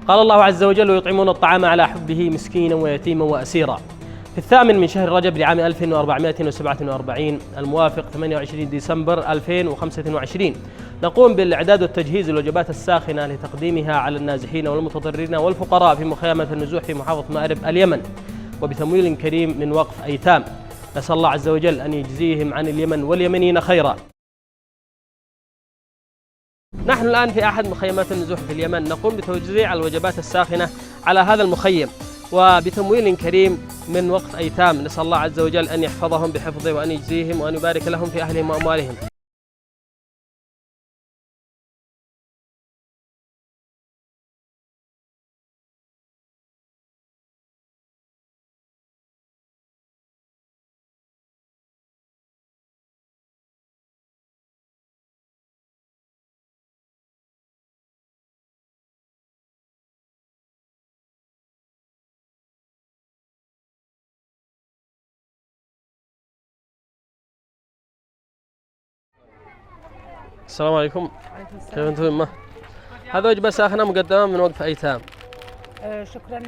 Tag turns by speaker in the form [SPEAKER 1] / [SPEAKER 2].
[SPEAKER 1] قال الله عز وجل: ويطعمون الطعام على حبه مسكينا ويتيما وأسيرا. في 8 من شهر رجب لعام 1447 الموافق 28 ديسمبر 2025 نقوم بالإعداد والتجهيز للوجبات الساخنة لتقديمها على النازحين والمتضررين والفقراء في مخيمة النزوح في محافظة مأرب اليمن، وبتمويل كريم من وقف أيتام. نسأل الله عز وجل أن يجزيهم عن اليمن واليمنيين خيرا. نحن الآن في أحد مخيمات النزوح في اليمن، نقوم بتوزيع الوجبات الساخنة على هذا المخيم وبتمويل كريم من وقف أيتام. نسأل الله عز وجل أن يحفظهم بحفظه وأن يجزيهم وأن يبارك لهم في أهلهم وأموالهم. السلام عليكم. كيف أنتم؟ هذا وجبة ساخنة مقدمة من وقف أيتام.
[SPEAKER 2] شكرا